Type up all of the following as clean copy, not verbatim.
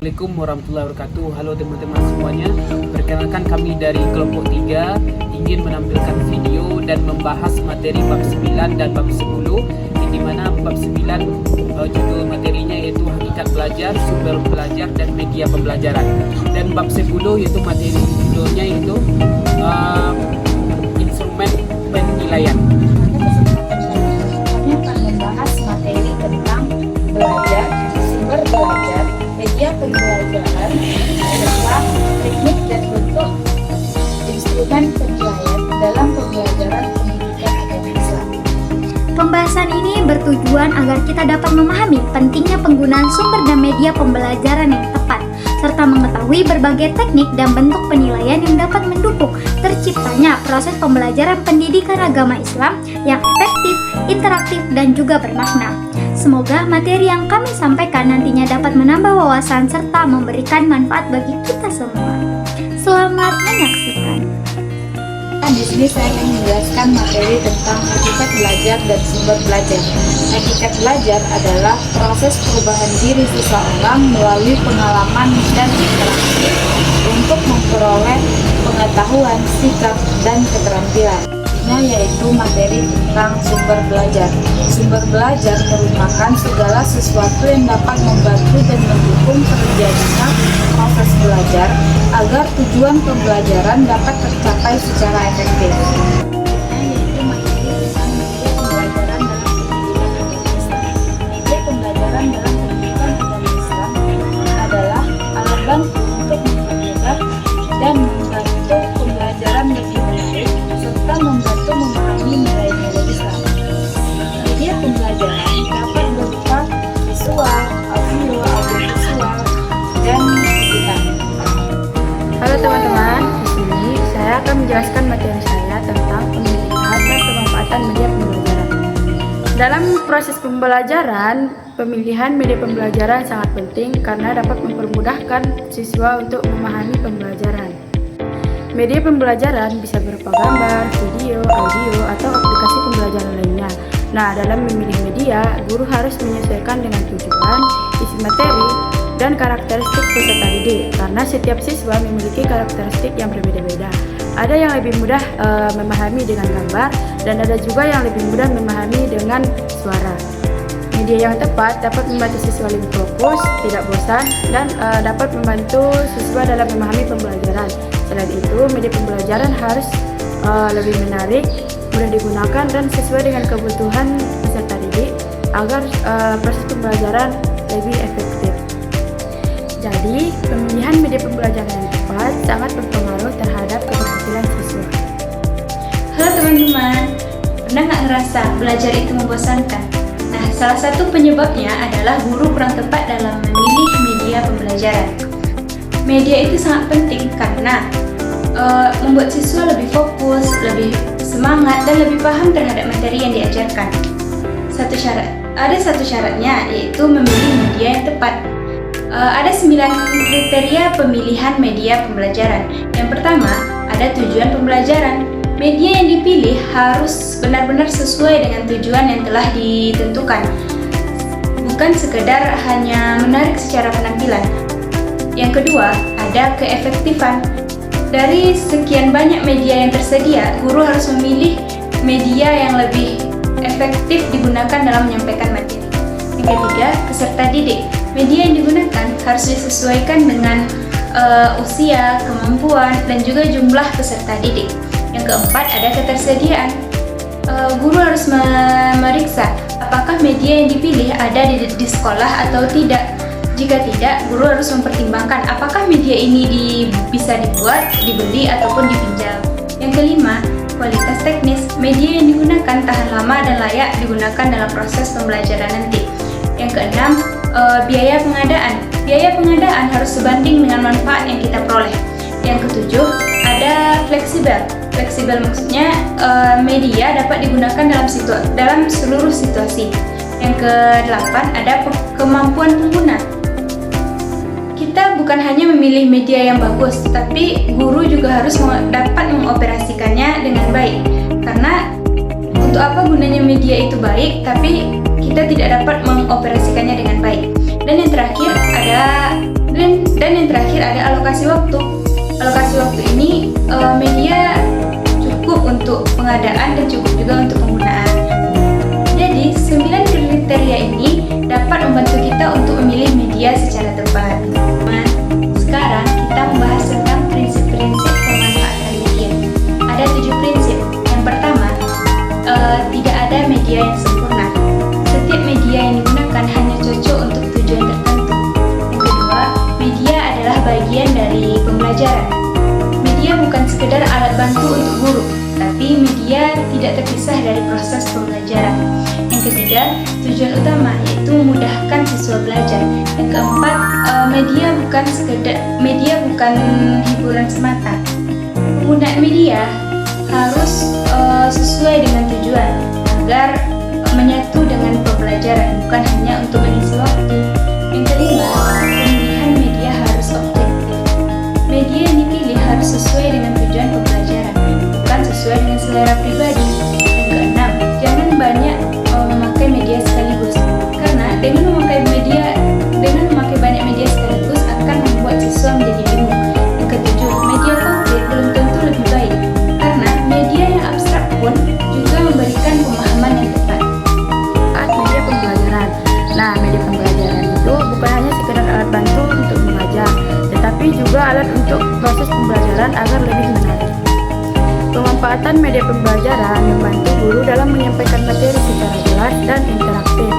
Assalamualaikum warahmatullahi wabarakatuh. Halo teman-teman semuanya. Perkenalkan kami dari kelompok 3 ingin menampilkan video dan membahas materi bab 9 dan bab 10, di mana bab 9 judul materinya yaitu hakikat belajar, sumber belajar dan media pembelajaran. Dan bab 10 yaitu materi judulnya yaitu instrumen penilaian. Kami akan membahas materi tentang belajar, sumber belajar, media pembelajaran, serta teknik dan bentuk instrumen penilaian dalam pembelajaran pendidikan agama Islam. Pembahasan ini bertujuan agar kita dapat memahami pentingnya penggunaan sumber dan media pembelajaran yang tepat, serta mengetahui berbagai teknik dan bentuk penilaian yang dapat mendukung terciptanya proses pembelajaran pendidikan agama Islam yang efektif, interaktif, dan juga bermakna. Semoga materi yang kami sampaikan nantinya dapat menambah wawasan serta memberikan manfaat bagi kita semua. Selamat menyaksikan. Di sini saya akan menjelaskan materi tentang hakikat belajar dan sumber belajar. Hakikat belajar adalah proses perubahan diri seseorang melalui pengalaman dan interaksi untuk memperoleh pengetahuan, sikap, dan keterampilan. Yaitu materi tentang sumber belajar. Sumber belajar merupakan segala sesuatu yang dapat membantu dan mendukung terjadinya proses belajar agar tujuan pembelajaran dapat tercapai secara efektif. Yaitu materi tentang media pembelajaran dalam pendidikan agama Islam. Media pembelajaran dalam pendidikan agama Islam adalah alat bantu untuk mempermudah dan membantu pembelajaran lebih menarik serta membantu memahami nilai-nilai Islam. Media pembelajaran dapat berupa visual, audiovisual, dan digital. Halo teman-teman, di sini saya akan menjelaskan materi saya tentang pemilihan dan pemanfaatan media pembelajaran. Dalam proses pembelajaran, pemilihan media pembelajaran sangat penting karena dapat mempermudahkan siswa untuk memahami pembelajaran. Media pembelajaran bisa berupa gambar, video, audio, atau aplikasi pembelajaran lainnya. Nah, dalam memilih media, guru harus menyesuaikan dengan tujuan, isi materi, dan karakteristik peserta didik, karena setiap siswa memiliki karakteristik yang berbeda-beda. Ada yang lebih mudah memahami dengan gambar, dan ada juga yang lebih mudah memahami dengan suara. Media yang tepat dapat membantu siswa lebih fokus, tidak bosan, dan dapat membantu siswa dalam memahami pembelajaran. Selain itu, media pembelajaran harus lebih menarik, mudah digunakan, dan sesuai dengan kebutuhan peserta didik agar proses pembelajaran lebih efektif. Jadi, pemilihan media pembelajaran yang tepat sangat berpengaruh terhadap keberhasilan siswa. Halo teman-teman, pernah nggak ngerasa belajar itu membosankan? Nah, salah satu penyebabnya adalah guru kurang tepat dalam memilih media pembelajaran. Media itu sangat penting karena membuat siswa lebih fokus, lebih semangat, dan lebih paham terhadap materi yang diajarkan. Ada satu syaratnya, yaitu memilih media yang tepat. Ada 9 kriteria pemilihan media pembelajaran. Yang pertama, ada tujuan pembelajaran. Media yang dipilih harus benar-benar sesuai dengan tujuan yang telah ditentukan, bukan sekedar hanya menarik secara penampilan. Yang kedua, ada keefektifan. Dari sekian banyak media yang tersedia, guru harus memilih media yang lebih efektif digunakan dalam menyampaikan materi. Yang ketiga, peserta didik. Media yang digunakan harus disesuaikan dengan usia, kemampuan, dan juga jumlah peserta didik. Yang keempat, ada ketersediaan. Guru harus memeriksa apakah media yang dipilih ada di sekolah atau tidak. Jika tidak, guru harus mempertimbangkan apakah media ini bisa dibuat, dibeli, ataupun dipinjam. Yang kelima, kualitas teknis. Media yang digunakan tahan lama dan layak digunakan dalam proses pembelajaran nanti. Yang keenam, biaya pengadaan. Biaya pengadaan harus sebanding dengan manfaat yang kita peroleh. Yang ketujuh, ada fleksibel. Fleksibel maksudnya media dapat digunakan dalam seluruh situasi. Yang kedelapan, ada kemampuan pengguna. Kita bukan hanya memilih media yang bagus, tapi guru juga harus dapat mengoperasikannya dengan baik. Karena untuk apa gunanya media itu baik, tapi kita tidak dapat mengoperasikannya dengan baik. Dan yang terakhir ada dan Dan yang terakhir ada alokasi waktu. Alokasi waktu ini media cukup untuk pengadaan dan cukup juga untuk penggunaan. Jadi 9 kriteria ini dapat membantu kita untuk memilih media secara tepat. Nah, sekarang kita membahas tentang prinsip-prinsip pemanfaatan media. Ada 7 prinsip. Yang pertama, tidak ada media yang sempurna. Setiap media yang digunakan hanya cocok untuk tujuan tertentu. Yang kedua, media adalah bagian dari pembelajaran. Media bukan sekedar alat bantu untuk guru, tapi media tidak terpisah dari proses pembelajaran. Yang ketiga, tujuan utama yaitu memudahkan siswa belajar. Yang keempat, media bukan hiburan semata. Penggunaan media harus sesuai dengan tujuan agar menyatu dengan pembelajaran, bukan hanya untuk mengisi waktu. Yang kelima, pemilihan media harus objektif. Media yang dipilih harus sesuai dengan tujuan pembelajaran, bukan sesuai dengan selera pribadi. Yang keenam, jangan banyak memakai media sekaligus, karena dengan memakai banyak media sekaligus akan membuat siswa menjadi bingung. Yang ketujuh, media konkret belum tentu lebih baik, karena media yang abstrak pun juga memberikan pemahaman yang tepat. Media pembelajaran. Nah, media pembelajaran itu bukan hanya sekedar alat bantu untuk mengajar, tetapi juga alat untuk proses pembelajaran agar lebih menarik. Pemanfaatan media pembelajaran membantu guru dalam menyampaikan materi secara jelas dan interaktif.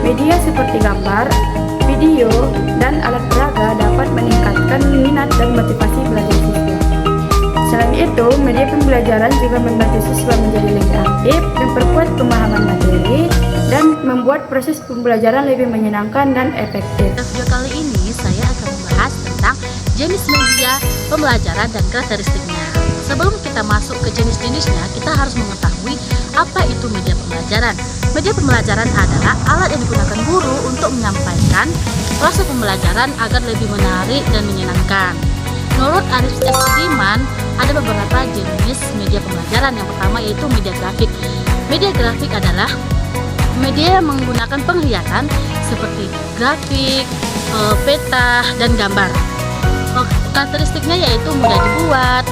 Media seperti gambar, video, dan alat peraga dapat meningkatkan minat dan motivasi belajar siswa. Selain itu, media pembelajaran juga membantu siswa menjadi lebih aktif, memperkuat pemahaman materi, dan membuat proses pembelajaran lebih menyenangkan dan efektif. Pada video kali ini saya akan membahas tentang jenis media pembelajaran dan karakteristiknya. Sebelum kita masuk ke jenis-jenisnya, kita harus mengetahui apa itu media pembelajaran. Media pembelajaran adalah alat yang digunakan guru untuk menyampaikan proses pembelajaran agar lebih menarik dan menyenangkan. Menurut Arif S. Sudiman, ada beberapa jenis media pembelajaran. Yang pertama yaitu media grafik. Media grafik adalah media yang menggunakan penglihatan seperti grafik, peta, dan gambar. Karakteristiknya yaitu mudah dibuat,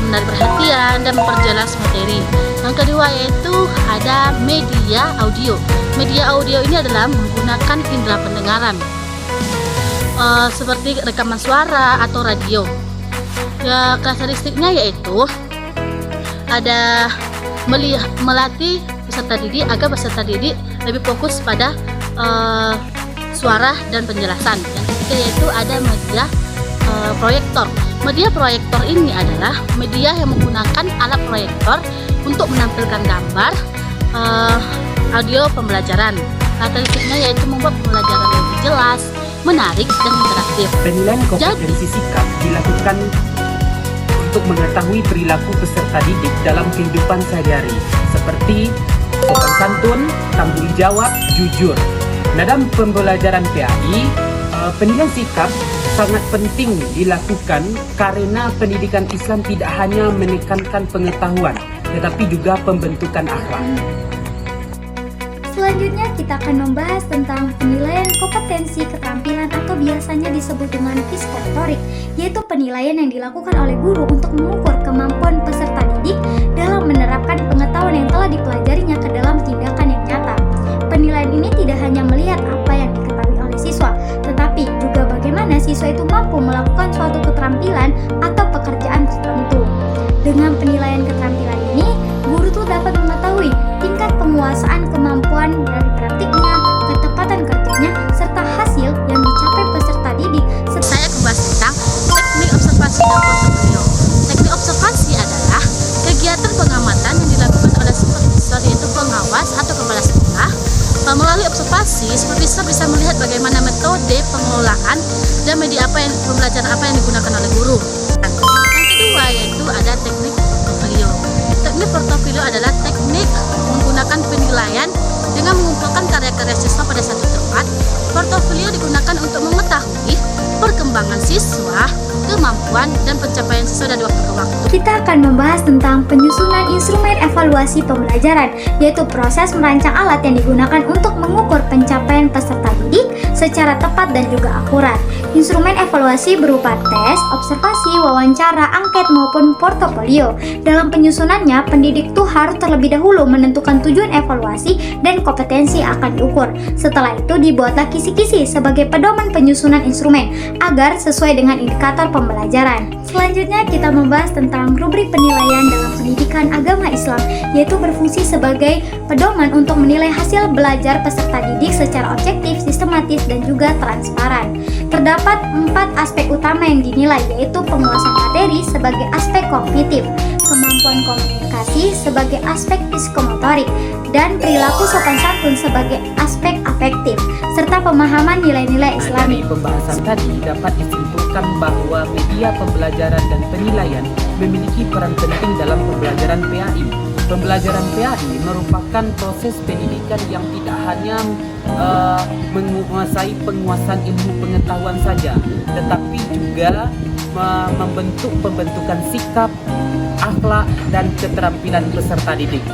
menarik perhatian, dan memperjelas materi. Yang kedua yaitu ada media audio. Media audio ini adalah menggunakan indera pendengaran, seperti rekaman suara atau radio. Ya, karakteristiknya yaitu ada melatih peserta didik agar peserta didik lebih fokus pada suara dan penjelasan. Yang ketiga yaitu ada media proyektor. Media proyektor ini adalah media yang menggunakan alat proyektor untuk menampilkan gambar, audio pembelajaran. Karakteristiknya yaitu membuat pembelajaran lebih jelas, menarik, dan interaktif. Penilaian kompetensi sikap dilakukan untuk mengetahui perilaku peserta didik dalam kehidupan sehari-hari, seperti sopan santun, tanggung jawab, jujur. Nah, dalam pembelajaran PAI, penilaian sikap sangat penting dilakukan karena pendidikan Islam tidak hanya menekankan pengetahuan, tetapi juga pembentukan akhlak. Selanjutnya kita akan membahas tentang penilaian kompetensi keterampilan atau biasanya disebut dengan psikomotorik, yaitu penilaian yang dilakukan oleh guru untuk mengukur kemampuan peserta didik dalam menerapkan pengetahuan yang telah dipelajarinya ke dalam tindakan yang nyata. Penilaian ini tidak hanya melihat apa yang diketahui oleh siswa, tetapi juga bagaimana siswa itu mampu melakukan suatu keterampilan atau pekerjaan tertentu. Dengan penilaian keterampilan ini, guru tuh dapat mengetahui tingkat penguasaan kemampuan dari praktiknya, ketepatan kerjanya, serta hasil yang dicapai peserta didik. Saya akan bahas tentang teknik observasi dan portofolio. Teknik observasi adalah kegiatan pengamatan yang dilakukan oleh supervisor, yaitu pengawas atau kepala sekolah. Melalui observasi, supervisor bisa melihat bagaimana metode pengelolaan dan media pembelajaran apa yang digunakan oleh guru. Yang kedua yaitu ada teknik portofolio. Teknik portofolio adalah teknik menggunakan penilaian dengan mengumpulkan karya-karya siswa pada satu tempat. Portofolio digunakan untuk mengetahui perkembangan siswa, kemampuan, dan pencapaian siswa dari waktu ke waktu. Kita akan membahas tentang penyusunan instrumen evaluasi pembelajaran, yaitu proses merancang alat yang digunakan untuk mengukur pencapaian peserta didik secara tepat dan juga akurat. Instrumen evaluasi berupa tes, observasi, wawancara, angket, maupun portofolio. Dalam penyusunannya, pendidik tuh harus terlebih dahulu menentukan tujuan evaluasi dan kompetensi yang akan diukur. Setelah itu dibuatlah kisi-kisi sebagai pedoman penyusunan instrumen agar sesuai dengan indikator pembelajaran. Selanjutnya kita membahas tentang rubrik penilaian dalam pendidikan agama Islam, yaitu berfungsi sebagai pedoman untuk menilai hasil belajar peserta didik secara objektif, sistematis, dan juga transparan. Terdapat 4 aspek utama yang dinilai, yaitu penguasaan materi sebagai aspek kognitif, kemampuan komunikasi sebagai aspek psikomotorik, dan perilaku sopan santun sebagai aspek afektif, serta pemahaman nilai-nilai Islami. Dari pembahasan tadi dapat disimpulkan bahwa media pembelajaran dan penilaian memiliki peran penting dalam pembelajaran PAI. Pembelajaran PAI merupakan proses pendidikan yang tidak hanya menguasai penguasaan ilmu pengetahuan saja, tetapi juga membentuk pembentukan sikap, akhlak, dan keterampilan peserta didik.